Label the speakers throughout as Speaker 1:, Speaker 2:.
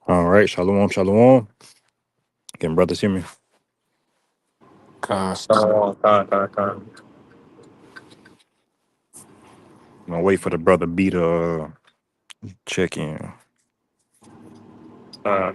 Speaker 1: All right, shalom, shalom. Can brothers hear me?
Speaker 2: Con.
Speaker 1: I'm gonna wait for the brother B to check in.
Speaker 2: Uh,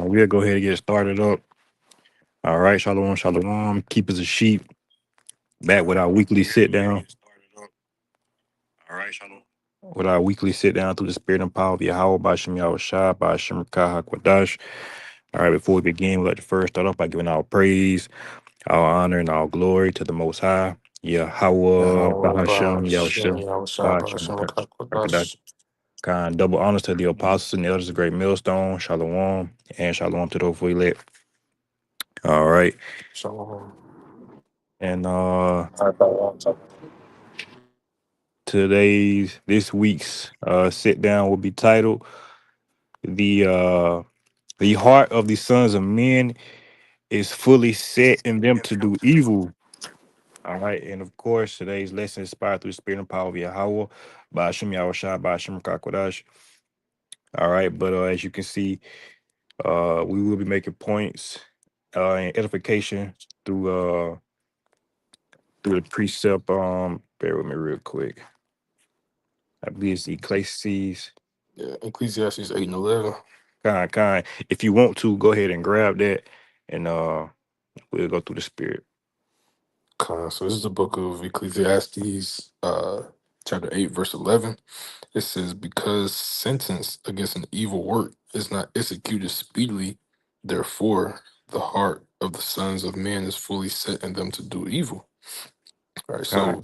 Speaker 1: We'll go ahead and get started up. All right, shalom, shalom. Keepers of sheep, back with our weekly sit down. With our weekly sit down through the spirit and power of Yahweh by Shem Yahweh Shai, by Shem Kah HaKwadash. All right, before we begin, we'd like to first start off by giving our praise, our honor, and our glory to the Most High, Yahweh,
Speaker 2: Yahweh,
Speaker 1: Bahashem,
Speaker 2: Bahashem,
Speaker 1: Yahushua,
Speaker 2: Yahushua,
Speaker 1: Bahashem,
Speaker 2: Bahashem,
Speaker 1: Kah.
Speaker 2: Kakwadash.
Speaker 1: Kind double honors to the apostles and the elders of Great Millstone, Shalom, and Shalom to the hopefully elect. All right.
Speaker 2: Shalom.
Speaker 1: And
Speaker 2: Shalom.
Speaker 1: this week's sit down will be titled The The Heart of the Sons of Men is Fully Set in Them to Do Evil. All right, and of course, today's lesson is inspired through the spirit and power of Yahweh by Hashem Yahweh Shai, by Hashem Kakwadash. All right, but as you can see, we will be making points and edification through through the precept. Bear with me real quick. I believe it's Ecclesiastes.
Speaker 2: Yeah, Ecclesiastes 8 and 11.
Speaker 1: Kind. If you want to, go ahead and grab that, and we'll go through the spirit.
Speaker 2: So this is the book of Ecclesiastes, chapter 8, verse 11. It says, because sentence against an evil work is not executed speedily, therefore the heart of the sons of men is fully set in them to do evil. All right,
Speaker 1: Kind.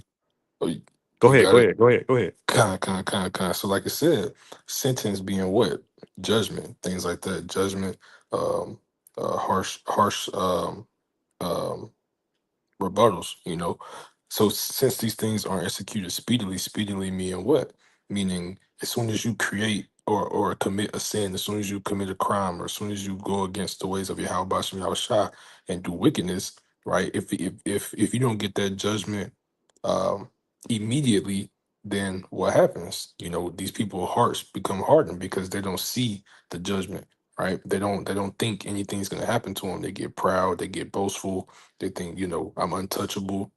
Speaker 2: so you
Speaker 1: Go
Speaker 2: you
Speaker 1: ahead.
Speaker 2: got
Speaker 1: Go
Speaker 2: it.
Speaker 1: ahead. Go ahead. Go ahead.
Speaker 2: Kind. So, like I said, sentence being what? Judgment, things like that. Judgment, harsh um, rebuttals, So, since these things aren't executed speedily meaning what? Meaning, as soon as you create or commit a sin, as soon as you commit a crime, or as soon as you go against the ways of Yahweh Bashim Yahushua and do wickedness, right? If you don't get that judgment um, immediately, then what happens? These people's hearts become hardened because they don't see the judgment, right? They don't think anything's gonna happen to them. They get proud, they get boastful, they think, I'm untouchable,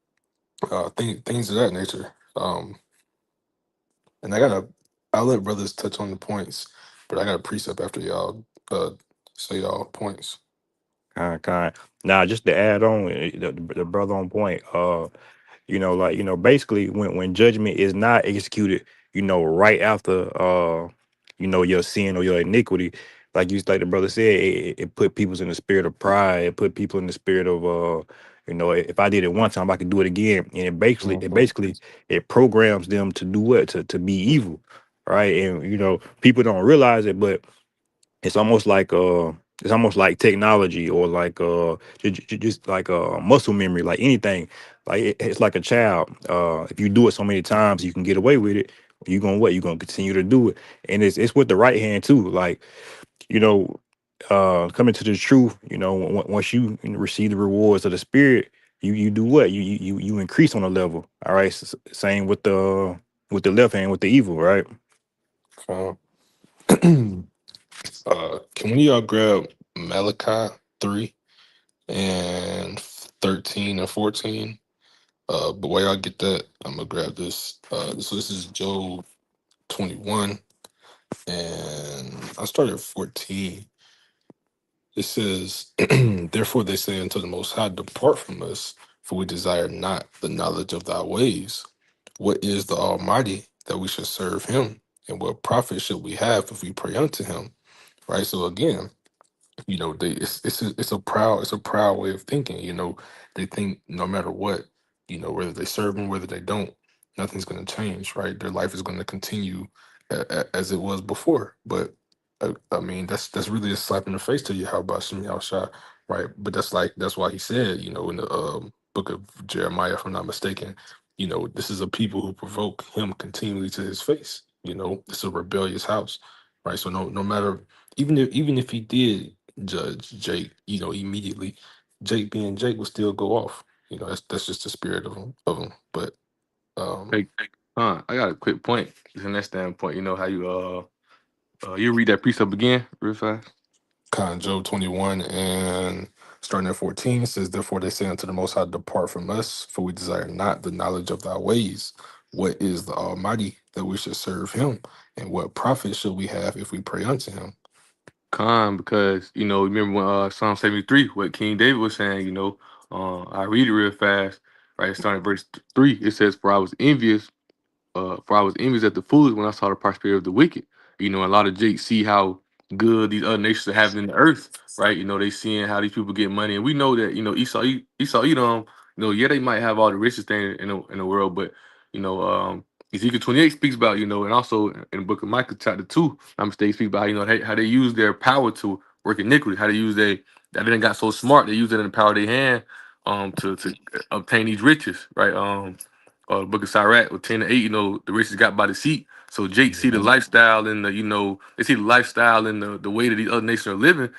Speaker 2: things of that nature. And I'll let brothers touch on the points, but I got a precept after y'all say y'all points.
Speaker 1: Kind. Now, just to add on, the brother on point. Basically, when judgment is not executed, right after your sin or your iniquity, like the brother said, it put people in the spirit of pride. It put people in the spirit of if I did it one time, I could do it again. And
Speaker 2: Mhm.
Speaker 1: it programs them to do what? To be evil. Right. And people don't realize it, but it's almost like technology, or like just like muscle memory, like anything. Like it's like a child. If you do it so many times, you can get away with it. You gonna what? You gonna continue to do it, and it's with the right hand too. Like you know, coming to the truth. Once you receive the rewards of the spirit, you do what? You increase on a level. All right. Same with the left hand with the evil. Right.
Speaker 2: Uh, can one of y'all grab Malachi 3 and 13 and 14? But while y'all get that, I'm gonna grab this. So this is Job 21, and I started at 14. It says, therefore they say unto the Most High, depart from us, for we desire not the knowledge of thy ways. What is the Almighty that we should serve him? And what profit should we have if we pray unto him? Right. So again, they it's a proud way of thinking. They think no matter what, whether they serve him, whether they don't, nothing's going to change, right? Their life is going to continue as it was before. But I mean, that's really a slap in the face to you. How about Shimei Shah, right? But that's why he said, in the book of Jeremiah, if I'm not mistaken, this is a people who provoke him continually to his face. It's a rebellious house, right? So no matter, even if he did judge Jake, immediately, Jake being Jake would still go off. That's just the spirit of him. But um
Speaker 3: Hey, I got a quick point. From that standpoint, you know how you read that precept again, real fast.
Speaker 2: Con Job 21 and starting at 14 it says, therefore they say unto the Most High, depart from us, for we desire not the knowledge of thy ways. What is the Almighty that we should serve him? And what profit should we have if we pray unto him?
Speaker 3: Because remember when Psalm 73, what King David was saying. I read it real fast. Right, starting at verse 3, it says, "For I was envious for I was envious at the foolish when I saw the prosperity of the wicked." A lot of Jakes see how good these other nations are having in the earth, right? They seeing how these people get money, and we know that Esau, Edom, yeah, they might have all the richest thing in the world, but you know, Ezekiel 28 speaks about, and also in the book of Micah chapter 2, I'm mistaken, speaks about how they use their power to work iniquity, how they use that they done got so smart they use it in the power of their hand to obtain these riches, right? The book of Sirach with 10 to 8, the riches got by the seat. So Jake see the
Speaker 2: Mhm.
Speaker 3: lifestyle and they see the lifestyle and the way that these other nations are living,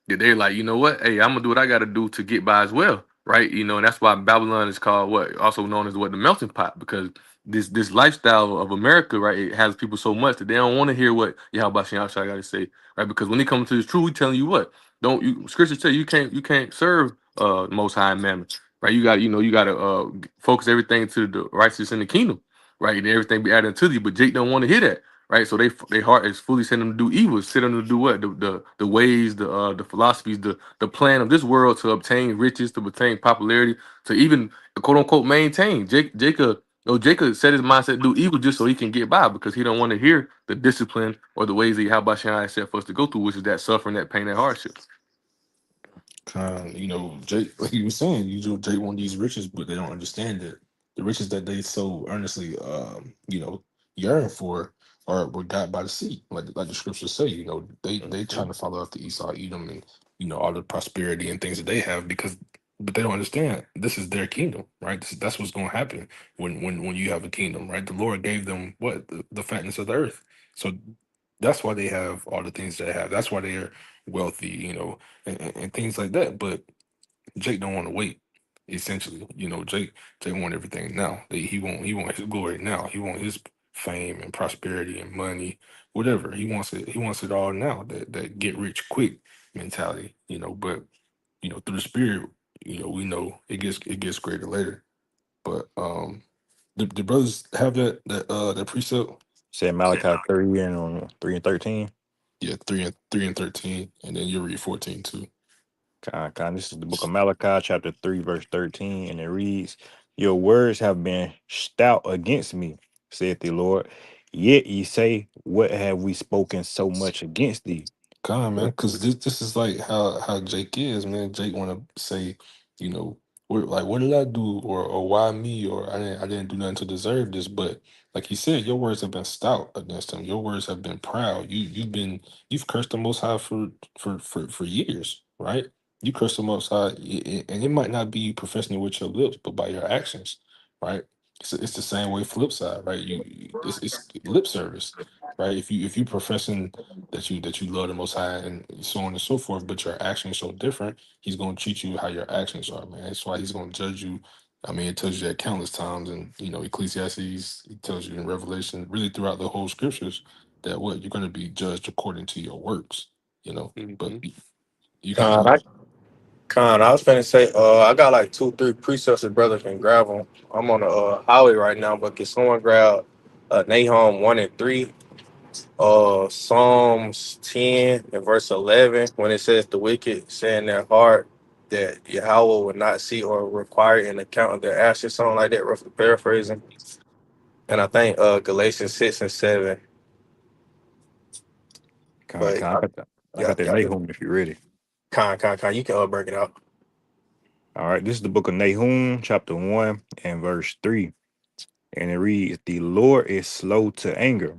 Speaker 3: that they're like, you know what, hey, I'm gonna do what I gotta do to get by as well. Right. And that's why Babylon is called what, also known as what, the melting pot, because this lifestyle of America, right, it has people so much that they don't want to hear what Yahweh Shai gotta say. Right. Because when they come to the truth, we telling you what, don't you scripture tell you can't serve the most high mammon. Right, you got to focus everything to the righteousness in the kingdom, right, and everything be added to thee. But Jake don't want to hear that, right? So they heart is fully sent them to do evil, sent them to do what, the ways, the philosophies, the plan of this world to obtain riches, to obtain popularity, to even quote unquote maintain. Jacob set his mindset to do evil just so he can get by, because he don't want to hear the discipline or the ways that how Shai said for us to go through, which is that suffering, that pain, that hardship.
Speaker 2: Jake, like you were saying, Jake want these riches, but they don't understand that the riches that they so earnestly, yearn for were got by the sea, like the scriptures say. They trying to follow after Esau, Edom, and all the prosperity and things that they have, but they don't understand this is their kingdom, right? That's what's going to happen when you have a kingdom, right? The Lord gave them what, the fatness of the earth, so that's why they have all the things they have. That's why they're wealthy, and things like that. But Jake don't want to wait. Essentially, Jake want everything now. He want his glory now. He want his fame and prosperity and money, whatever. He wants it all now. That get rich quick mentality. But through the spirit, we know it gets greater later. But the brothers have that precept.
Speaker 1: Said Malachi 3 and 3 and 13.
Speaker 2: Yeah, 3 and 13, and then you read 14 too.
Speaker 1: This is the book of Malachi, chapter 3, verse 13, and it reads, "Your words have been stout against me, saith the Lord. Yet ye say, what have we spoken so much against thee?"
Speaker 2: Come on, man,
Speaker 1: What-
Speaker 2: because this is like how Jake is, man. Jake want to say, what did I do, or why me, or I didn't do nothing to deserve this. But like he said, your words have been stout against him. Your words have been proud. You've cursed the Most High for years, right? You curse the Most High, and it might not be you professing it with your lips, but by your actions, right? It's the same way flip side, right? It's lip service, right? If you professing that you love the Most High and so on and so forth, but your actions so different, He's going to treat you how your actions are, man. That's why He's going to judge you. I mean, it tells you that countless times, and Ecclesiastes, it tells you in Revelation, really throughout the whole scriptures, that what you're going to be judged according to your works, but
Speaker 3: Hmm.
Speaker 2: you can
Speaker 4: Con, I, I was finna say, I got like two, three precepts that brother can grab them. I'm on the highway right now, but can someone grab Nahum 1 and 3, Psalms 10 and verse 11, when it says the wicked say in their heart that Yahweh would not see or require an account of their ashes, something like that, roughly paraphrasing. And I think Galatians 6 and 7. But
Speaker 1: I got that. I
Speaker 4: yeah,
Speaker 1: got that
Speaker 4: yeah,
Speaker 1: Nahum if you're ready.
Speaker 4: you can break it out.
Speaker 1: All right, this is the book of Nahum, chapter 1 and verse 3. And it reads, The Lord is slow to anger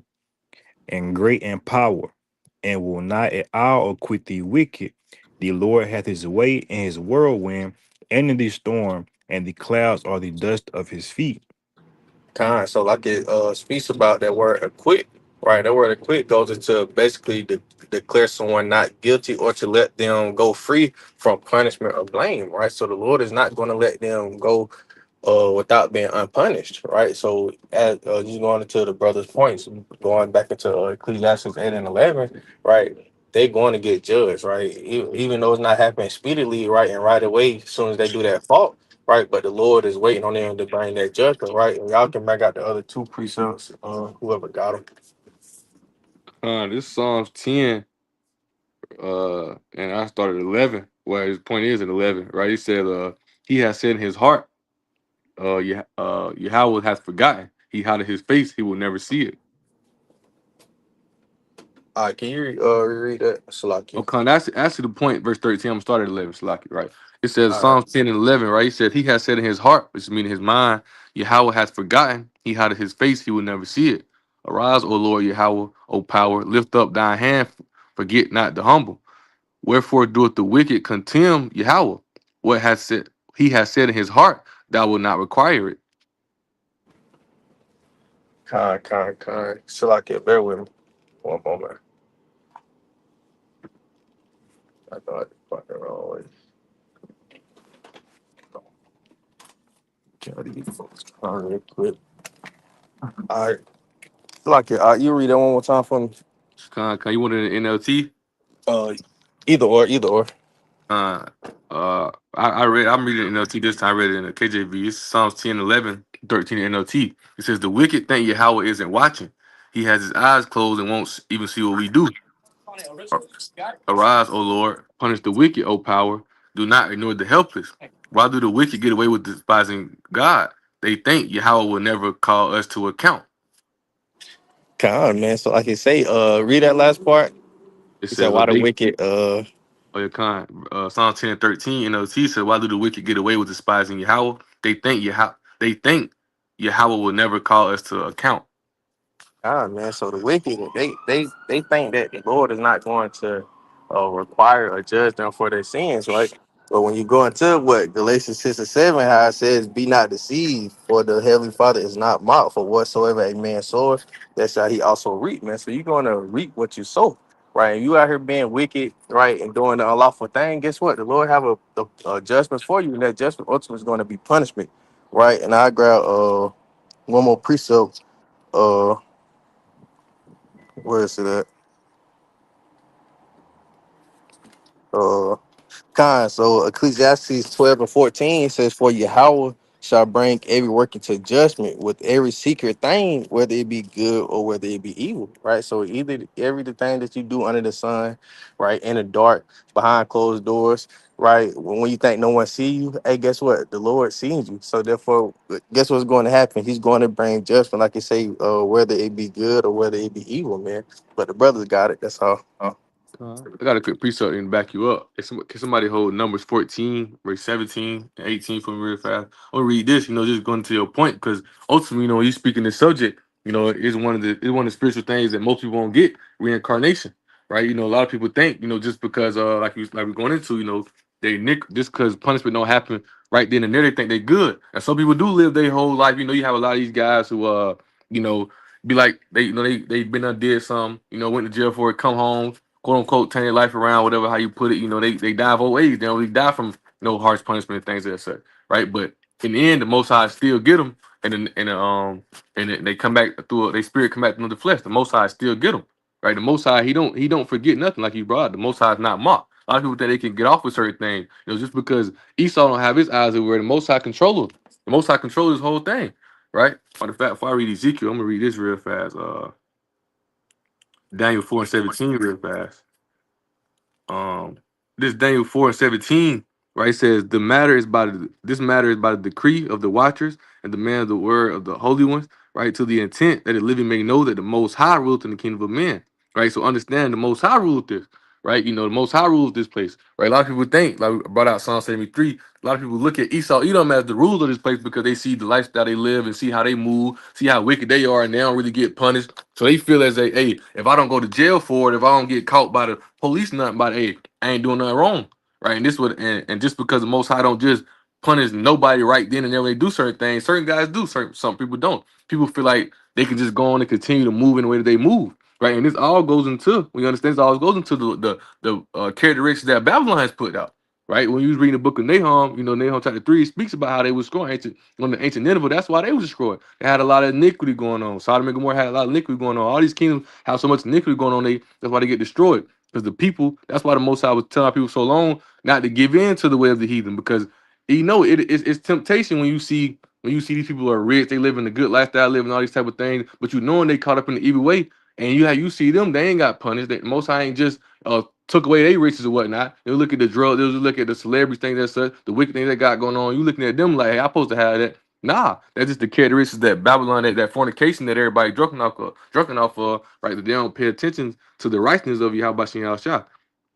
Speaker 1: and great in power, and will not at all acquit the wicked. The Lord hath his way in his whirlwind and in the storm, and the clouds are the dust of his feet.
Speaker 4: So like it speaks about that word acquit, right? That word acquit goes into basically to declare someone not guilty or to let them go free from punishment or blame, right? So the Lord is not going to let them go without being unpunished, right? So as just going into the brother's points, going back into Ecclesiastes 8 and 11, right? They're going to get judged, right? Even though it's not happening speedily, right, and right away, as soon as they do that fault, right? But the Lord is waiting on them to bring that judgment, right? And y'all can bring out the other two precepts, whoever got them.
Speaker 3: This Psalms 10, and I started 11. Well, his point is in 11, right? He said, he has said in his heart, Yahweh has forgotten. He hided his face, he will never see it.
Speaker 4: All right, can you reread that, Salaki?
Speaker 3: Okay, that's the point, verse 13. I'm starting at 11, Salaki, right? It says
Speaker 4: All right,
Speaker 3: Psalms 10 and 11, right? He said, He has said in his heart, which is meaning his mind, Yahweh has forgotten. He hided his face, he will never see it. Arise, O Lord Yahweh, O power, lift up thine hand, forget not the humble. Wherefore doeth the wicked contemn Yahweh? What has said he has said in his heart, thou will not require it.
Speaker 4: Salaki, bear with me one moment. I thought I fucking wrong way. Try to get folks real quick. All right. Like it. You read that one more time for me.
Speaker 3: Can you want it in NLT?
Speaker 4: Uh, either or.
Speaker 3: Uh, I'm reading NLT this time. I read it in the KJV. It's Psalms 10, 11, 13 NLT. It says, The wicked think Yahweh isn't watching. He has his eyes closed and won't even see what we do. Arise, O Lord, punish the wicked, O power. Do not ignore the helpless. Why do the wicked get away with despising God? They think Yahweh will never call us to account.
Speaker 4: God, man. So like I say, read that last part.
Speaker 3: It
Speaker 4: He said,
Speaker 3: says,
Speaker 4: "Why the
Speaker 3: they,
Speaker 4: wicked?"
Speaker 3: oh, your kind. Psalm 10 and 13 NLT said, Why do the wicked get away with despising Yahweh? They think Yahweh will never call us to account.
Speaker 4: God, man. So the wicked, they think that the Lord is not going to require or judge them for their sins, right? But when you go into what Galatians 6 and 7, how it says, "Be not deceived, for the heavenly Father is not mocked. For whatsoever a man sows, that's how he also reap." Man, so you're gonna reap what you sow, right? And you out here being wicked, right, and doing the unlawful thing. Guess what? The Lord have a judgment for you, and that judgment ultimately is going to be punishment, right? And I grab one more precept. Uh, where is it at? Uh, so Ecclesiastes 12 and 14 says, For Yahweh shall bring every work into judgment with every secret thing, whether it be good or whether it be evil, right? So either every the thing that you do under the sun, right, in the dark, behind closed doors, right, when you think no one see you, hey, guess what? The Lord sees you. So therefore, guess what's going to happen? He's going to bring judgment, like you say, whether it be good or whether it be evil, man. But the brothers got it. That's all.
Speaker 3: I got a quick precept and back you up. Can somebody hold Numbers 14, verse 17 and 18 for me real fast? I'm gonna read this, just going to your point, because ultimately, when you speaking this subject, it's one of the spiritual things that most people won't get, reincarnation. Right? A lot of people think, just because like we're going into, just because punishment don't happen right then and there, they think they good. And some people do live their whole life. You know, you have a lot of these guys who you know, be like they been did some, went to jail for it, come home, quote unquote, turn their life around, whatever how you put it. You know, they die of old age. They don't really die from harsh punishment and things of that sort, right? But in the end, the Most High still get them, and they come back through their spirit come back through the flesh. The Most High still get them, right? The Most High he don't forget nothing like you brought. The Most High is not mocked. A lot of people think they can get off with certain things, just because Esau don't have his eyes everywhere. The Most High control him. The Most High control this whole thing, right? Matter of fact, before I read Ezekiel, I'm gonna read this real fast. Daniel 4:17 real fast. This Daniel 4:17, right, says this matter is by the decree of the watchers and the man of the word of the holy ones, right, to the intent that the living may know that the Most High ruleth in the kingdom of men, right? So understand the Most High ruleth this, right? The Most High ruleth this place, right? A lot of people think, like we brought out Psalm 73. A lot of people look at Esau, Edom as the ruler of this place because they see the lifestyle they live and see how they move, see how wicked they are, and they don't really get punished. So they feel as hey, if I don't go to jail for it, if I don't get caught by the police, nothing by hey, I ain't doing nothing wrong, right? And this would and just because the Most High don't just punish nobody right then and there when they do certain things, certain guys do, some people don't. People feel like they can just go on and continue to move in the way that they move, right? And this all goes into this all goes into the characteristics that Babylon has put out. Right, when you was reading the book of Nahum, Nahum chapter 3 speaks about how they was destroyed on the ancient Nineveh. That's why they was destroyed. They had a lot of iniquity going on. Sodom and Gomorrah had a lot of iniquity going on. All these kingdoms have so much iniquity going on. That's why they get destroyed. Because the people, that's why the Most High was telling people so long not to give in to the way of the heathen. Because it's temptation when you see these people are rich, they live in a good lifestyle, living all these type of things, but knowing they caught up in the evil way, and you see them, they ain't got punished. The Most High ain't just took away their riches or whatnot. They look at the drug, they look at the celebrities things that's the wicked things they got going on. You looking at them like, hey, I'm supposed to have that. Nah, that's just the characteristics that Babylon, that fornication that everybody drunken off of, right? That they don't pay attention to the righteousness of Yahweh Shem Shah.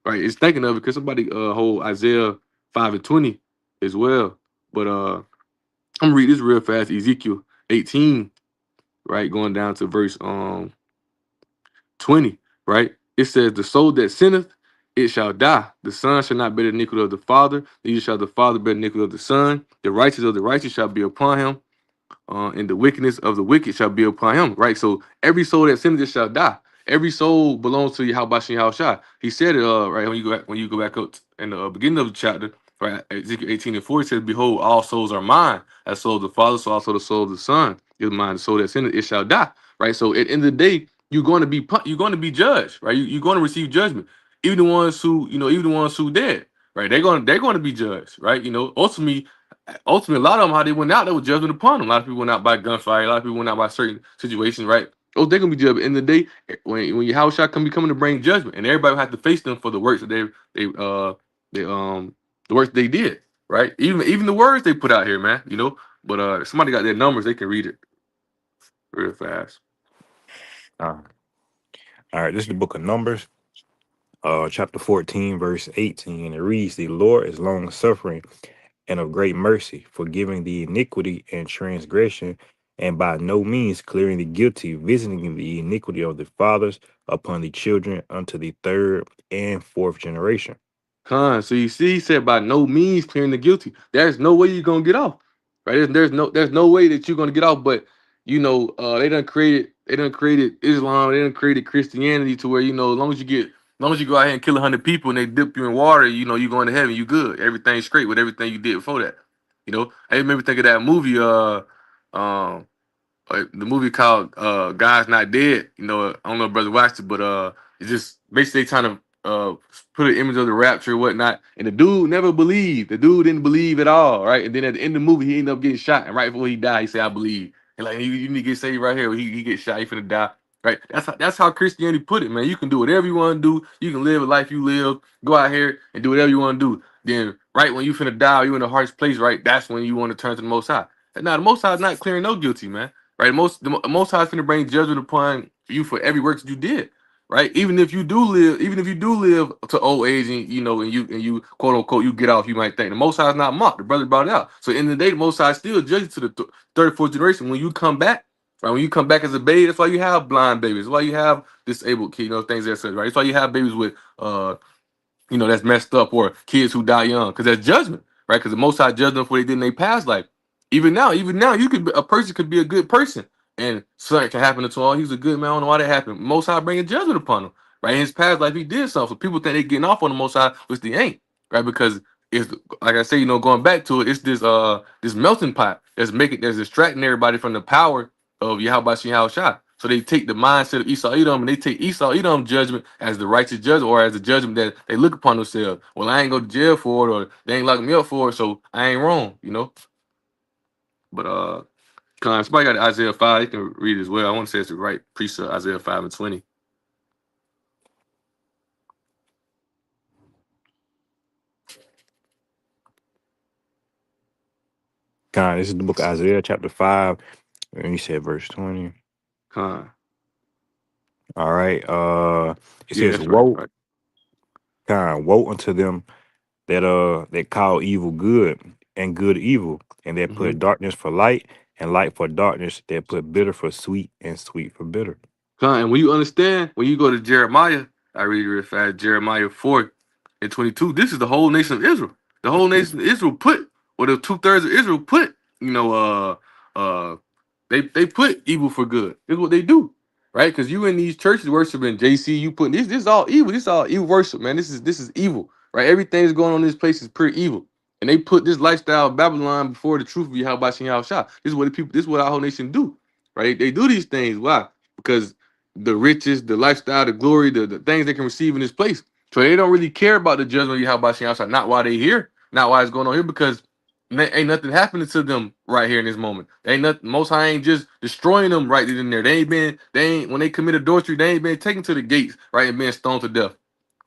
Speaker 3: Right? It's thinking of it because somebody hold Isaiah 5:20 as well. But I'm gonna read this real fast, Ezekiel 18, right? Going down to verse 20, right? It says, the soul that sinneth, it shall die. The son shall not bear the iniquity of the father, neither shall the father bear the iniquity of the son. The righteous of the righteous shall be upon him, and the wickedness of the wicked shall be upon him. Right. So every soul that sinneth shall die. Every soul belongs to Yahweh Shem Shah. He said it right when you go back up in the beginning of the chapter, right? Ezekiel 18:4 says, behold, all souls are mine. As soul of the father, so also the soul of the son is mine. The soul that sinneth, it shall die. Right. So at the end of the day, you're going to be judged, right? You're going to receive judgment. Even the ones who dead, right? They're going to be judged, right? Ultimately, a lot of them, how they went out, they were judgment upon them. A lot of people went out by gunfire. A lot of people went out by certain situations, right? Oh, they're gonna be judged. In the day, when Yahweh Shah coming to bring judgment, and everybody will have to face them for the works that the works they did, right? Even the words they put out here, man. But if somebody got their numbers, they can read it real fast.
Speaker 1: All right, this is the book of Numbers, chapter 14, verse 18. It reads, the Lord is long suffering and of great mercy, forgiving the iniquity and transgression, and by no means clearing the guilty, visiting the iniquity of the fathers upon the children unto the third and fourth generation.
Speaker 3: So you see, he said by no means clearing the guilty. There's no way you're gonna get off, right? There's no way that you're gonna get off. But they done created Islam, they done created Christianity to where as long as you go out here and kill 100 people and they dip you in water, you going to heaven, you good. Everything's straight with everything you did before that. I made me think of that movie, the movie called God's Not Dead. I don't know if brother watched it, but it's just basically trying to put an image of the rapture and whatnot. And the dude never believed. The dude didn't believe at all, right? And then at the end of the movie, he ended up getting shot. And right before he died, he said, I believe. And like, you need to get saved right here. He gets shot, he finna die. Right? That's how Christianity put it, man. You can do whatever you want to do. You can live a life you live. Go out here and do whatever you want to do. Then right when you finna die, you in the hardest place, right? That's when you want to turn to the Most High. And now the Most High is not clearing no guilty, man. Right? The Most High is going to bring judgment upon you for every work that you did. Right? Even if you do live to old age and you quote unquote you get off, you might think the Most High is not mocked. The brother brought it out. So in the day, the Most High still judges to the third, fourth generation. When you come back, right? When you come back as a baby, that's why you have blind babies. That's why you have disabled kids, things that says, right? That's why you have babies with that's messed up, or kids who die young, because that's judgment, right? Because the Most High judged them for what they did in their past life. Even now, a person could be a good person, and something can happen to him. Oh, he was a good man. I don't know why that happened. Most High bringing judgment upon him, right? In his past life, he did something. So people think they getting off on the Most High, which they ain't, right? Because it's like I say, going back to it, it's this melting pot that's distracting everybody from the power of Yahweh Shai. So they take the mindset of Esau Edom, and they take Esau Edom judgment as the righteous judge, or as a judgment that they look upon themselves. Well, I ain't go to jail for it, or they ain't lock me up for it, so I ain't wrong. But somebody got Isaiah 5, you can read it as well. I want to say it's the right precept, Isaiah 5:20.
Speaker 1: Con, this is the book of Isaiah, chapter 5, and you said verse 20.
Speaker 3: Con.
Speaker 1: All right. It
Speaker 3: Yeah,
Speaker 1: says,
Speaker 3: that's right.
Speaker 1: woe,
Speaker 3: Right.
Speaker 1: woe unto them that call evil good and good evil, and that
Speaker 3: Mm-hmm.
Speaker 1: put darkness for light and light for darkness, that put bitter for sweet and sweet for bitter.
Speaker 3: And when you understand, when you go to Jeremiah, I read it real fast, Jeremiah 4:22. This is the whole nation of Israel. The whole nation of Israel put, or the 2/3 of Israel put, they put evil for good. This is what they do, right? Because you in these churches worshiping JC, you putting this is all evil. This is all evil worship, man. This is evil, right? Everything that's going on in this place is pure evil. And they put this lifestyle of Babylon before the truth of Yahweh Shem Shah. This is what the people, this is what our whole nation do, right? They do these things. Why? Because the riches, the lifestyle, the glory, the things they can receive in this place. So they don't really care about the judgment of Yahweh Shem Shah, not why they here, not why it's going on here, because ain't nothing happening to them right here in this moment. Ain't nothing. Most High ain't just destroying them right in there. They ain't when they commit adultery. They ain't been taken to the gates, right, and being stoned to death,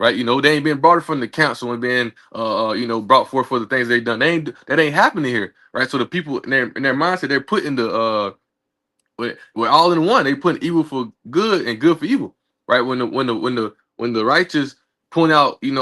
Speaker 3: right. They ain't been brought in from the council and been, brought forth for the things they done. That ain't happening here, right. So the people in their mindset, they're putting we're all in one. They put evil for good and good for evil, right? When the righteous point out, there's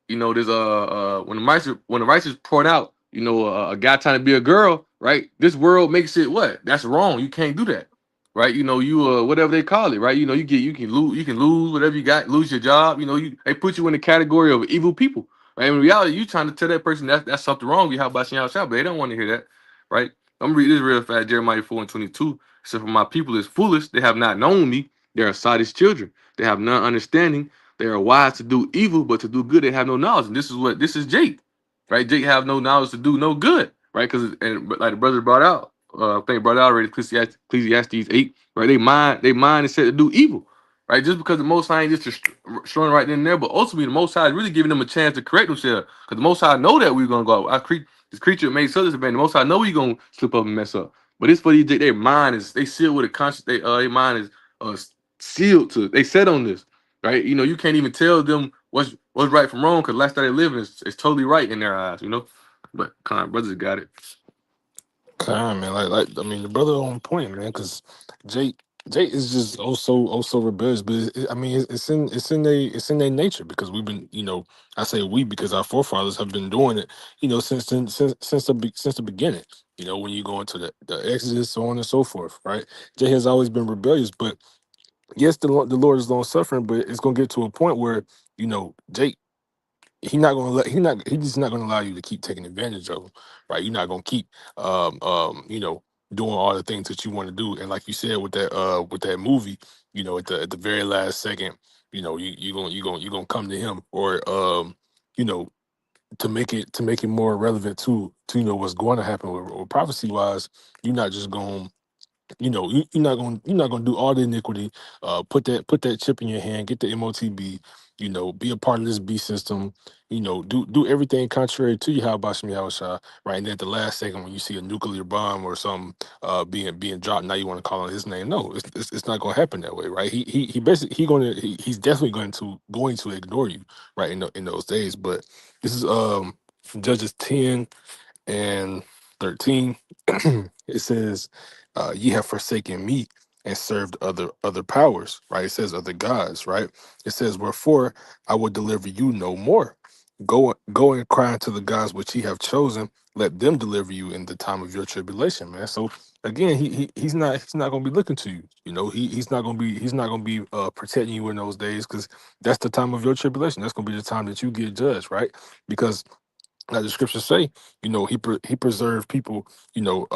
Speaker 3: when the righteous point out, a guy trying to be a girl, right? This world makes it what? That's wrong. You can't do that, right? You whatever they call it, right? You can lose whatever you got, lose your job. They put you in the category of evil people, right? In reality, you trying to tell that person that's something wrong. You how about but they don't want to hear that, right? I'm gonna read this real fast. Jeremiah 4:22. So for my people is foolish, they have not known me. They are Sadi's children. They have none understanding. They are wise to do evil, but to do good they have no knowledge. And this is Jake, right? Jake have no knowledge to do no good, right? But like the brother brought out, I think brought out already Ecclesiastes 8, right? They mind is set to do evil, right? Just because the Most High ain't just showing right then and there, but ultimately the Most High is really giving them a chance to correct themselves, because the Most High know that we're gonna go out. This creature made such a man. The Most High know we gonna slip up and mess up. But it's for these, their mind is they sealed with a conscious. Their mind is sealed to. They set on this, right? You can't even tell them what's right from wrong, because lifestyle they live is totally right in their eyes. But brothers got it.
Speaker 2: Kind man, I mean, the brother on point, man, because Jake is just also rebellious, but I mean, it's in their nature, because we've been, I say we because our forefathers have been doing it, since the beginning. When you go into the Exodus, so on and so forth, right? Jake has always been rebellious, but yes, the Lord is long suffering, but it's gonna get to a point where Jake. He's just not gonna allow you to keep taking advantage of him, right? You're not gonna keep doing all the things that you want to do. And like you said with that movie, at the very last second, you gonna come to him, or you know to make it more relevant to what's going to happen, or prophecy wise. You're not just going you're not gonna do all the iniquity. Put that chip in your hand, get the MOTB. Be a part of this B system. Do everything contrary to you. How about Shemi Shah, right? And then at the last second, when you see a nuclear bomb or something being dropped, now you want to call on his name. No, it's not gonna happen that way, right? He basically he's definitely going to ignore you, right? In those days. But this is Judges 10 and 13. It says, ye have forsaken me and served other powers, right? It says other gods, right? It says, wherefore I will deliver you no more. Go and cry unto the gods which ye have chosen. Let them deliver you in the time of your tribulation, man. So again, he's not gonna be looking to you. You know, he's not gonna be protecting you in those days, because that's the time of your tribulation. That's gonna be the time that you get judged, right? Because as the scriptures say, you know, he preserved people, you know,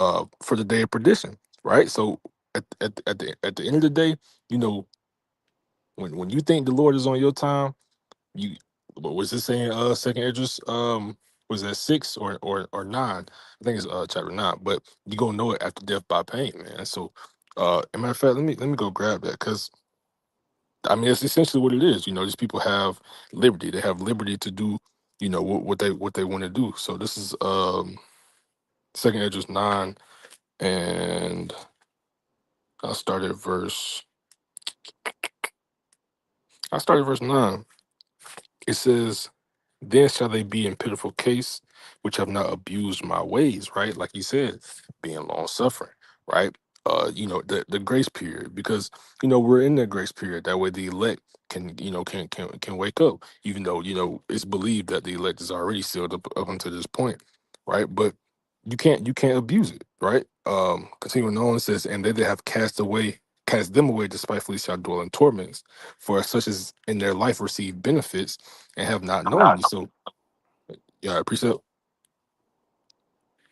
Speaker 2: for the day of perdition, right? So at the end of the day, you know, when you think the Lord is on your time, you what was it saying? Second Idris, was that 6 or 9? I think it's chapter 9. But you gonna know it after death by pain, man. So, as a matter of fact, let me go grab that, because I mean it's essentially what it is. You know, these people have liberty. They have liberty to do, you know, what they want to do. So this is Second Idris 9, and I started verse. I started verse 9. It says, then shall they be in pitiful case, which have not abused my ways, right? Like you said, being long suffering, right? You know, the grace period, because you know we're in the grace period. That way the elect can, you know, can wake up, even though, you know, it's believed that the elect is already sealed up until this point, right? But you can't abuse it, right? Continuing on, it says, and they that have cast them away despitefully shall dwell in torments, for such as in their life receive benefits and have not known me. So yeah, precept.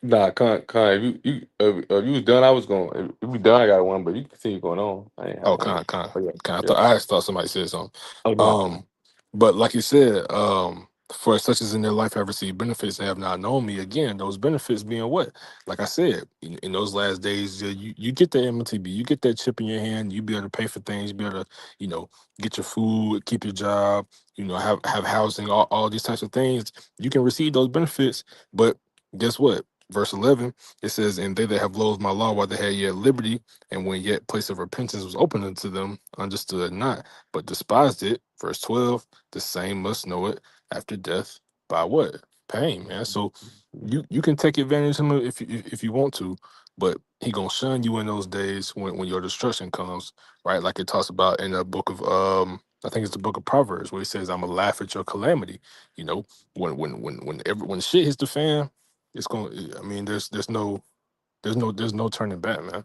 Speaker 3: Nah, Con, if you was done, I was going. If you done, I got one, but you can continue going on. I ain't have
Speaker 2: Oh,
Speaker 3: nothing. Oh yeah,
Speaker 2: I
Speaker 3: yeah.
Speaker 2: thought I just thought somebody said something.
Speaker 3: Oh no.
Speaker 2: Um, but like you said, for such as in their life have received benefits and have not known me. Again, those benefits being what? Like I said, in those last days, you get the MTB, you get that chip in your hand, you be able to pay for things, be able to, you know, get your food, keep your job, you know, have housing, all these types of things. You can receive those benefits, but guess what? Verse 11, it says, and they that have loathed my law while they had yet liberty, and when yet place of repentance was open unto them, understood not, but despised it. Verse 12, the same must know it after death by what? Pain, man. So you can take advantage of him if you want to, but he gonna shun you in those days when your destruction comes, right? Like it talks about in the book of I think it's the book of Proverbs, where he says, I'm gonna laugh at your calamity. You know, when shit hits the fan, it's gonna, I mean, there's no turning back, man.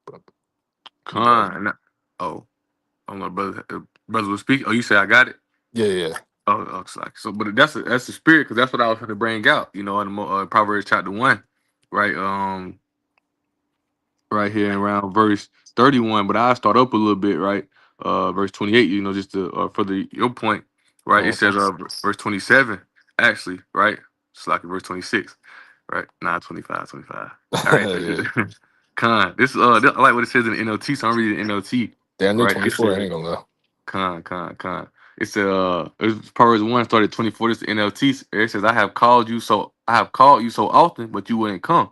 Speaker 2: But you got it.
Speaker 3: Con. Oh, I don't know, brother. Brother will speak. Oh, you say I got it.
Speaker 2: Yeah, yeah.
Speaker 3: Oh, so, but that's the spirit, because that's what I was trying to bring out. You know, in Proverbs chapter 1, right? Right here around verse 31. But I start up a little bit, right? Verse 28. You know, just to further your point, right? It says, verse 27, actually, right? It's like verse 26, right? Nah, 25, 25. All right.
Speaker 2: Yeah.
Speaker 3: I like what it says in the NLT, so I'm reading the NLT,
Speaker 2: Damn near
Speaker 3: right? It
Speaker 2: 24. I
Speaker 3: says,
Speaker 2: ain't gonna lie.
Speaker 3: Con. It's Proverbs 1 started 24. This is the NLT. It says, I have called you so often, but you wouldn't come.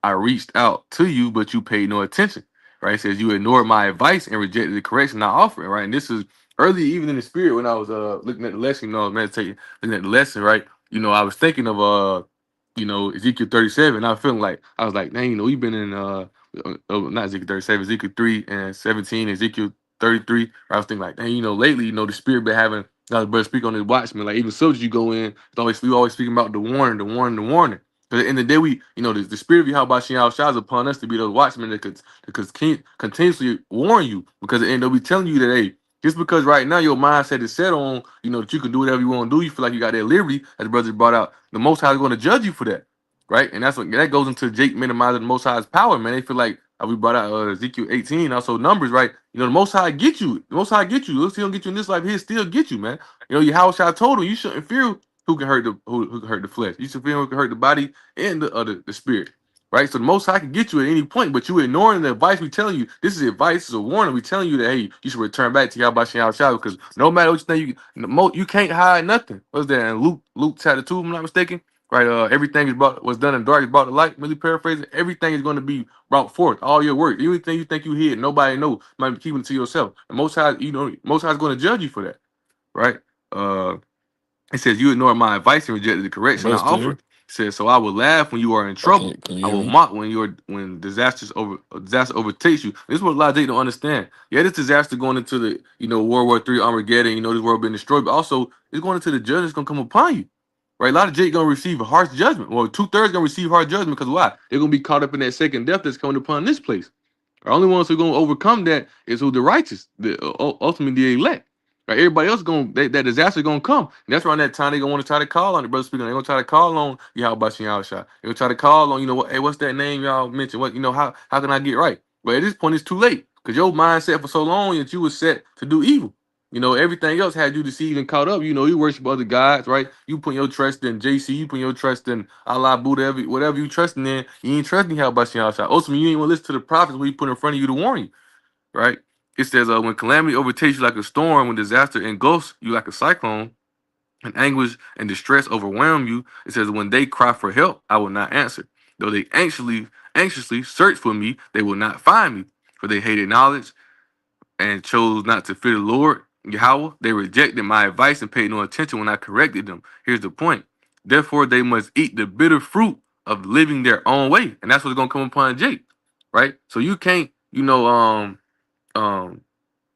Speaker 3: I reached out to you, but you paid no attention. Right? It says you ignored my advice and rejected the correction I offered. Right? And this is early, even in the spirit, when I was looking at the lesson, you know, I was meditating, looking at the lesson, right? You know, I was thinking of Ezekiel 37. I was feeling like I was like, dang, you know, we've been in not Ezekiel 37, Ezekiel 3 and 17, Ezekiel 33. I was thinking like, dang, you know, lately, you know, the spirit been having brother speak on his watchman. Like even soldiers you go in, we always speaking about the warning, the warning, the warning. Because in the day we, you know, the spirit of Yahweh Shah is upon us to be those watchmen that continuously warn you. Because and they'll be telling you that, hey, just because right now your mindset is set on, you know, that you can do whatever you want to do, you feel like you got that liberty, as the brother brought out, the Most High is going to judge you for that, right? And that's what that goes into Jake minimizing the Most High's power, man. They feel like we brought out Ezekiel 18, also Numbers, right? You know, the Most High get you. The Most High get you. Look, he don't get you in this life, he'll still get you, man. You know, Yahweh told him you shouldn't fear who can hurt who can hurt the flesh. You should fear who can hurt the body and the spirit. Right? So the Most High can get you at any point, but you ignoring the advice we telling you. This is advice, this is a warning. We telling you that, hey, you should return back to Yahweh Shah, because no matter what you think, you can't hide nothing. What's that in Luke chapter 2, if I'm not mistaken? Right? Everything is was done in dark is brought to light. Really paraphrasing, everything is going to be brought forth. All your work. Anything you think you hid, nobody know. You might be keeping it to yourself. And Most High, you know, Most High is going to judge you for that. Right? It says, you ignored my advice and rejected the correction I
Speaker 2: Brother, still here?
Speaker 3: offered. It says, so I will laugh when you are in
Speaker 2: Oh,
Speaker 3: trouble.
Speaker 2: can you
Speaker 3: I
Speaker 2: hear
Speaker 3: will
Speaker 2: me?
Speaker 3: mock when disaster overtakes you. This is what a lot of people don't understand. Yeah, this disaster going into the, you know, World War III, Armageddon, you know, this world being destroyed, but also it's going into the judgment that's gonna come upon you. Right? A lot of Jake gonna receive a harsh judgment. Well, 2/3 gonna receive harsh judgment because why? They're gonna be caught up in that second death that's coming upon this place. The only ones who are gonna overcome that is who the righteous, ultimately the elect. Right? Everybody else that disaster gonna come. And that's around that time they gonna want to try to call on it, brother speaking. They're gonna try to call on Yahweh Shah. They're gonna try to call on, hey, what's that name y'all mentioned? What, how can I get right? But at this point, it's too late because your mindset for so long that you was set to do evil. Everything else had you deceived and caught up. You worship other gods, right? You put your trust in JC, you put your trust in Allah, Buddha, whatever you trusting in. You ain't trusting Yahweh Shah. Ultimately, you ain't want to listen to the prophets we put in front of you to warn you, right? It says, when calamity overtakes you like a storm, when disaster engulfs you like a cyclone, and anguish and distress overwhelm you, it says, when they cry for help, I will not answer. Though they anxiously search for me, they will not find me, for they hated knowledge and chose not to fear the Lord, Yahweh. They rejected my advice and paid no attention when I corrected them. Here's the point. Therefore, they must eat the bitter fruit of living their own way. And that's what's going to come upon Jake, right? So you can't, um,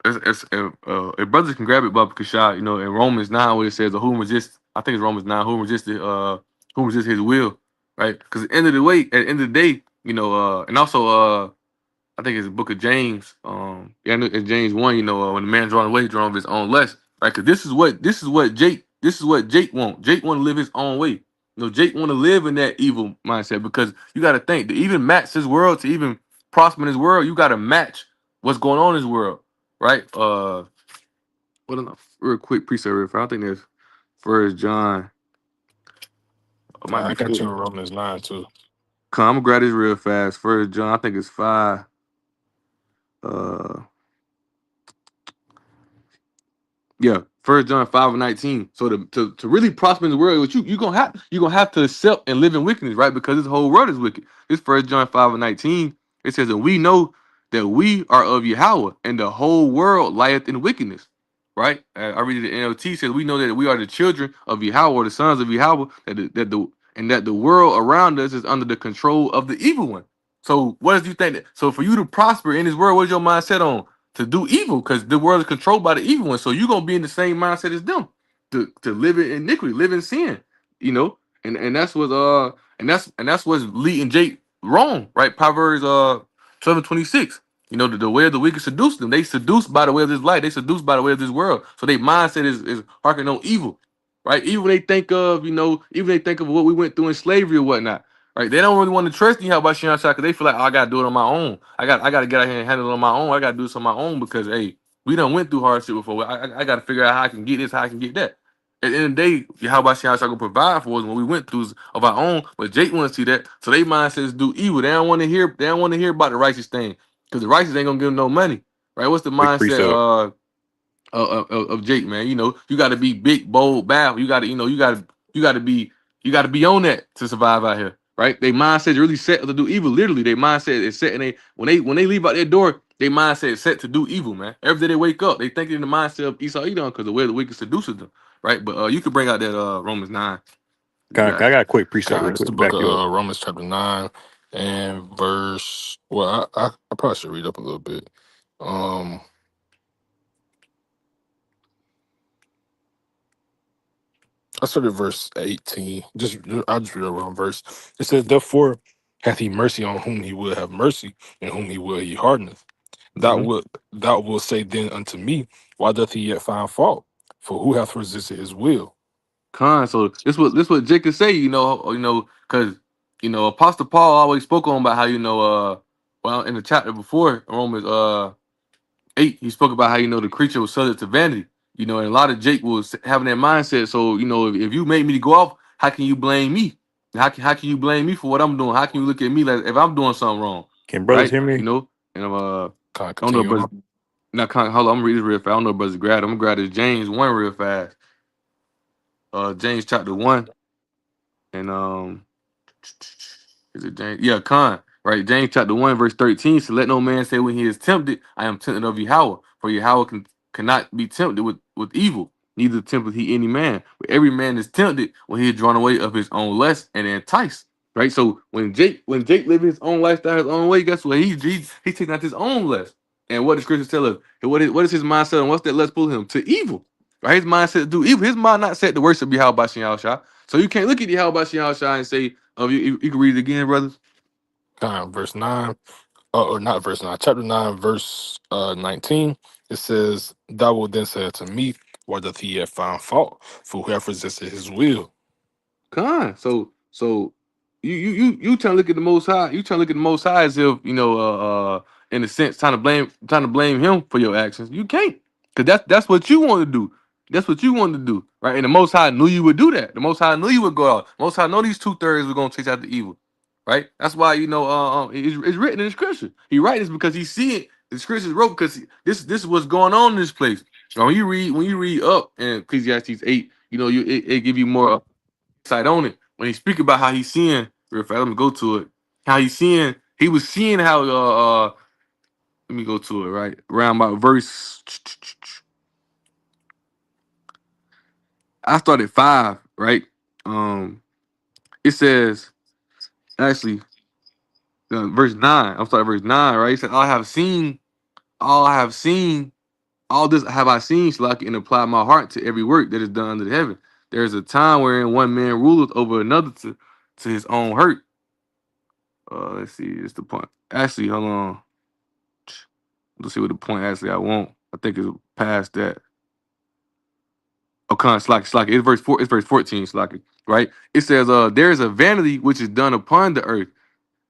Speaker 3: if brothers can grab it, Baba Kashad, in Romans 9, where it says, whom resist, I think it's Romans 9, whom resist his will, right? Because at the end of the day, and also, I think it's the book of James. It's James 1. When the man drawn away, he drawn of his own lust. Right? Because this is what Jake want. Jake want to live his own way. Jake want to live in that evil mindset because you got to think to even match his world, to even prosper in his world, you got to match what's going on in his world, right? What real quick precept. I think there's First John. It might
Speaker 2: I
Speaker 3: be
Speaker 2: got you in
Speaker 3: four.
Speaker 2: Romans 9 too.
Speaker 3: Come, I'm gonna grab this real fast. First John, I think it's 5. Yeah, First John 5:19. So to really prosper in the world, what you gonna have to accept and live in wickedness, right? Because this whole world is wicked. This First John 5:19. It says, and we know that we are of Yahweh, and the whole world lieth in wickedness. Right? I read it in NLT, says we know that we are the children of Yahweh, or the sons of Yahweh, that the world around us is under the control of the evil one. So what does you think that? So for you to prosper in this world, what's your mindset on? To do evil, because the world is controlled by the evil one. So you're gonna be in the same mindset as them, to live in iniquity, live in sin, and that's what and that's what's leading Jake wrong, right? Proverbs 7:26. The way of the wicked seduce them. They seduced by the way of this light. They seduced by the way of this world. So their mindset is hearkening on evil, right? Even they think of, even they think of what we went through in slavery or whatnot. Right, they don't really want to trust you about Shion Shah because they feel like, oh, I gotta do it on my own. I gotta get out here and handle it on my own. I gotta do this on my own because hey, we done went through hardship before. I gotta figure out how I can get this, how I can get that. At the end of the day, how about Shion Shah gonna provide for us when we went through of our own? But Jake want to see that, so they mindsets do evil. They don't want to hear. They don't want to hear about the righteous thing because the righteous ain't gonna give them no money. Right? What's the
Speaker 1: Quick
Speaker 3: mindset?
Speaker 1: precept.
Speaker 3: Of Jake, man. You got to be big, bold, bad. You got to, be on that to survive out here, right? They mindset is really set to do evil. Literally, their mindset is set, and when they leave out their door, their mindset is set to do evil, man. Every day they wake up, they think in the mindset of Esau Edom because the way the wicked seduces them, right? But you could bring out that Romans 9. You
Speaker 1: I
Speaker 3: got it.
Speaker 1: got a quick precept real
Speaker 2: It's the
Speaker 1: quick.
Speaker 2: book
Speaker 1: Back
Speaker 2: of
Speaker 1: you up.
Speaker 2: Romans chapter 9 and verse. Well, I probably should read up a little bit. I started verse 18. I'll just read a wrong verse. It says, therefore hath he mercy on whom he will have mercy, and whom he will he hardeneth.
Speaker 3: Mhm.
Speaker 2: Thou wilt say then unto me, why doth he yet find fault? For who hath resisted his will?
Speaker 3: So this what Jake could say, because Apostle Paul always spoke on about how well in the chapter before Romans 8, he spoke about how the creature was subject to vanity. And a lot of Jake was having that mindset. So if you make me to go off, how can you blame me? How can you blame me for what I'm doing? How can you look at me like if I'm doing something wrong,
Speaker 1: Can brothers
Speaker 3: right?
Speaker 1: hear me?
Speaker 3: And
Speaker 2: Kind of
Speaker 3: I don't know,
Speaker 2: continue
Speaker 3: brothers.
Speaker 2: on.
Speaker 3: Now, hold on, I'm reading this real fast. I don't know, brothers. I'm gonna grab this James 1 real fast. James chapter 1, and is it James? Yeah, right? James chapter 1, verse 13. So let no man say when he is tempted, I am tempted of Yahweh. For Yahweh cannot be tempted with evil, neither tempteth he any man. But every man is tempted when he is drawn away of his own lust and enticed. Right? So when Jake living his own lifestyle, his own way, guess what? He's taking out his own lust. And what the scriptures tell us? What is his mindset and what's that lust pull him? To evil. Right? His mindset to do evil. His mind not set to worship Yahweh by Shah. So you can't look at the how about Shai and say, oh, you can read it again, brothers.
Speaker 2: Verse 9, or not verse 9, chapter 9, verse 19. It says, "Thou wilt then say to me, why doth he yet find fault? For who hath resisted his will?"
Speaker 3: So you trying to look at the Most High. You trying to look at the Most High as if in a sense trying to blame him for your actions. You can't, because that's what you want to do. That's what you want to do, right? And the Most High knew you would do that. The Most High knew you would go out. Most High know these 2/3 were gonna chase after evil, right? That's why it's written in the scripture. He write this because he see it. The scriptures wrote because this is what's going on in this place. Now, when you read up in Ecclesiastes 8, it give you more insight on it when he speak about how he's seeing. Real fast, let me go to it. How he's seeing, he was seeing how. Let me go to it right around about verse. I started 5, right? It says actually verse 9. I'm starting verse 9, right? It said, all I have seen, all this have I seen, so I can apply my heart to every work that is done under the heaven. There is a time wherein one man ruleth over another to his own hurt. Let's see, it's the point. Actually, hold on. Let's see what the point actually I want. I think it's past that. Okay, it's like it's verse 4, it's verse 14, it's like, right? It says, there is a vanity which is done upon the earth,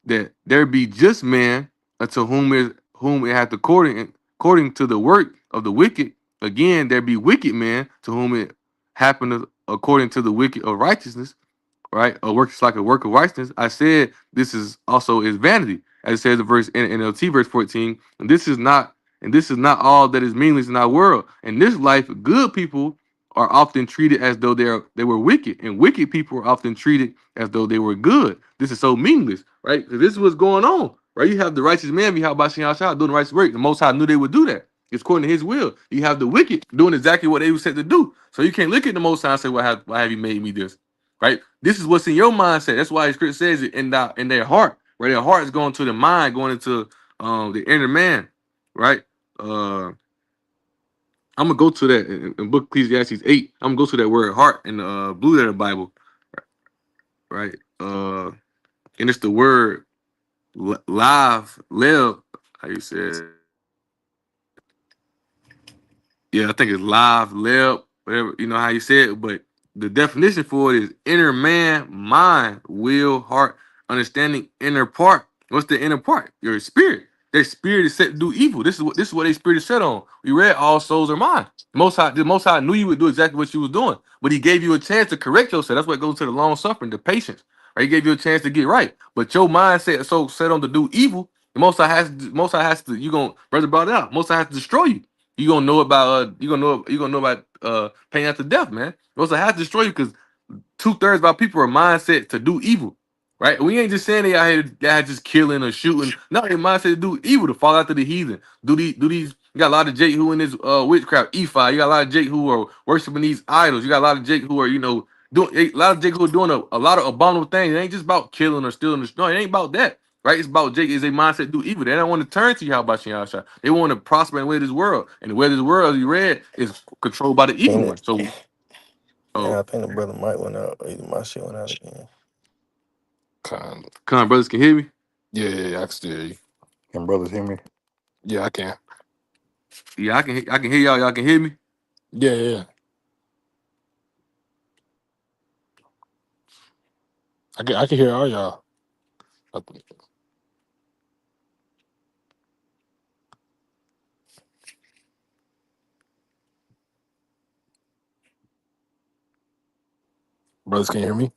Speaker 3: that there be just man unto whom it hath according to the work of the wicked. Again, there be wicked men to whom it happeneth according to the wicked of righteousness, right? A work is like a work of righteousness. I said this is also is vanity, as it says in verse in NLT verse 14. And this is not all that is meaningless in our world. In this life, good people are often treated as though they were wicked, and wicked people are often treated as though they were good. This is so meaningless, right? 'Cause this is what's going on, right? You have the righteous man, doing the righteous work. The Most High knew they would do that. It's according to His will. You have the wicked doing exactly what they were set to do. So you can't look at the Most High and say, why have you made me this?" Right? This is what's in your mindset. That's why the script says it in their heart, where their heart is going to the mind, going into the inner man, right? I'm gonna go to that in book Ecclesiastes 8. I'm gonna go to that word heart in the blue letter Bible, right? And it's the word live, live, how you say it? Yeah, I think it's live, lib, whatever, you know how you say it, but the definition for it is inner man, mind, will, heart, understanding, inner part. What's the inner part? Your spirit. Their spirit is set to do evil. This is what their spirit is set on. We read all souls are mine. The Most High knew you would do exactly what you was doing, but He gave you a chance to correct yourself. That's what goes to the long suffering, the patience. Right? He gave you a chance to get right, but your mindset is so set on to do evil. Most High has to. You gonna brother brought it out. Most High has to destroy you. You gonna know about paying after death, man. Most High has to destroy you because 2/3 of our people are mindset to do evil, right? We ain't just saying they out here that just killing or shooting. No, they mindset to do evil, to fall after the heathen. Do these? You got a lot of Jake who in this witchcraft, Ephi. You got a lot of Jake who are worshiping these idols. You got a lot of Jake who are doing a lot of Jake who are doing a lot of abominable things. It ain't just about killing or stealing or destroying. It ain't about that. Right? It's about Jake is a mindset to do evil. They don't want to turn to Yahweh Shah. They want to prosper and way this world. And the way this world, as you read, is controlled by the evil
Speaker 4: And,
Speaker 3: one. So,
Speaker 4: and
Speaker 3: oh,
Speaker 4: I think the brother Mike went out. Or either my shit went out again.
Speaker 2: Kind
Speaker 3: come on, brothers, can hear me?
Speaker 2: yeah, I can still hear you.
Speaker 1: Can brothers hear me?
Speaker 2: Yeah, I can.
Speaker 3: Yeah, I can hear y'all. Y'all can hear me.
Speaker 2: Yeah. I can hear all y'all. I- Brothers, can you hear me?